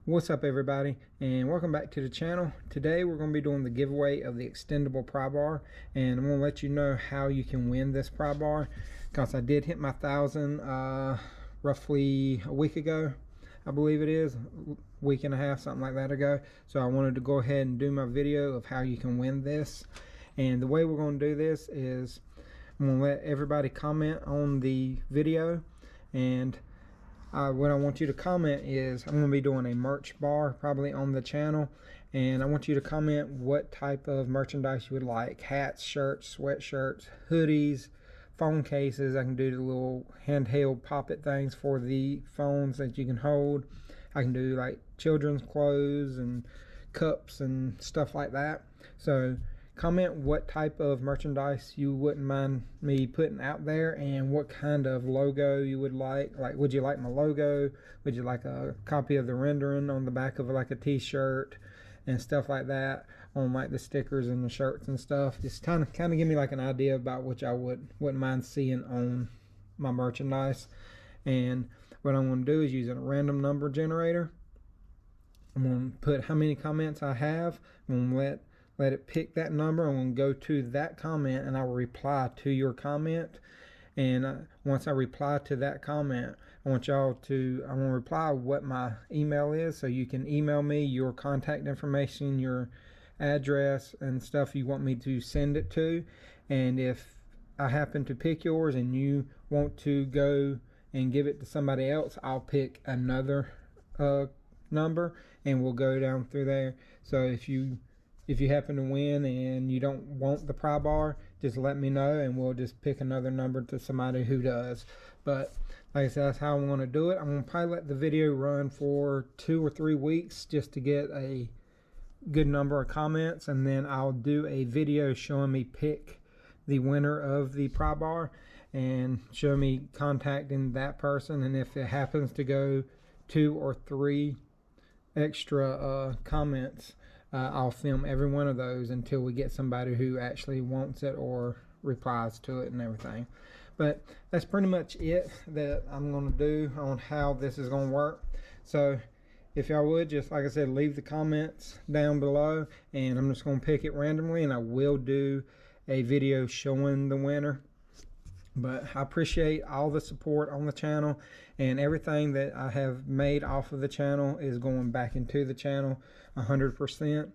What's up everybody, and welcome back to the channel. Today we're going to be doing the giveaway of the extendable pry bar, and I'm going to let you know how you can win this pry bar, because I did hit my 1,000 roughly a week ago. I believe it is a week and a half, something like that ago. So I wanted to go ahead and do my video of how you can win this. And the way we're going to do this is I'm going to let everybody comment on the video, and what I want you to comment is I'm going to be doing a merch bar probably on the channel, and I want you to comment what type of merchandise you would like: hats, shirts, sweatshirts, hoodies, phone cases. I can do the little handheld pop-it things for the phones that you can hold. I can do like children's clothes and cups and stuff like that. So comment what type of merchandise you wouldn't mind me putting out there, and what kind of logo you would like. Like, would you like my logo? Would you like a copy of the rendering on the back of like a t-shirt and stuff like that, on like the stickers and the shirts and stuff? Just kind of give me like an idea about what I wouldn't mind seeing on my merchandise. And what I'm going to do is using a random number generator, I'm going to put how many comments I have. I'm going to let it pick that number. I'm going to go to that comment and I will reply to your comment. And once I reply to that comment, I want to reply what my email is, so you can email me your contact information, your address and stuff you want me to send it to. And if I happen to pick yours and you want to go and give it to somebody else, I'll pick another number and we'll go down through there. So if you happen to win and you don't want the pry bar, just let me know and we'll just pick another number to somebody who does. But like I said, that's how I'm going to do it. I'm going to probably let the video run for 2 or 3 weeks just to get a good number of comments, and then I'll do a video showing me pick the winner of the pry bar and show me contacting that person. And if it happens to go 2 or 3 extra comments, I'll film every one of those until we get somebody who actually wants it or replies to it and everything. But that's pretty much it that I'm going to do on how this is going to work. So if y'all would, just like I said, leave the comments down below, and I'm just going to pick it randomly, and I will do a video showing the winner. But I appreciate all the support on the channel, and everything that I have made off of the channel is going back into the channel 100%.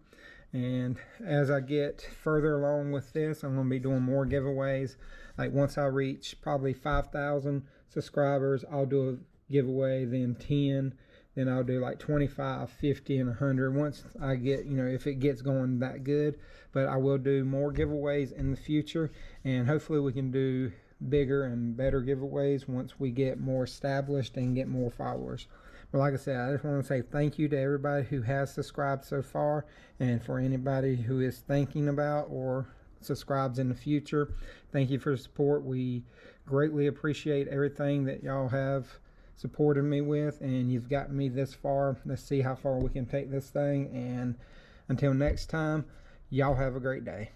And as I get further along with this, I'm going to be doing more giveaways. Like once I reach probably 5,000 subscribers, I'll do a giveaway, then 10, then I'll do like 25, 50, and 100 once I get, if it gets going that good. But I will do more giveaways in the future, and hopefully we can do bigger and better giveaways once we get more established and get more followers. But like I said, I just want to say thank you to everybody who has subscribed so far, and for anybody who is thinking about or subscribes in the future, thank you for the support. We greatly appreciate everything that y'all have supported me with, and you've gotten me this far. Let's see how far we can take this thing, and until next time, y'all have a great day.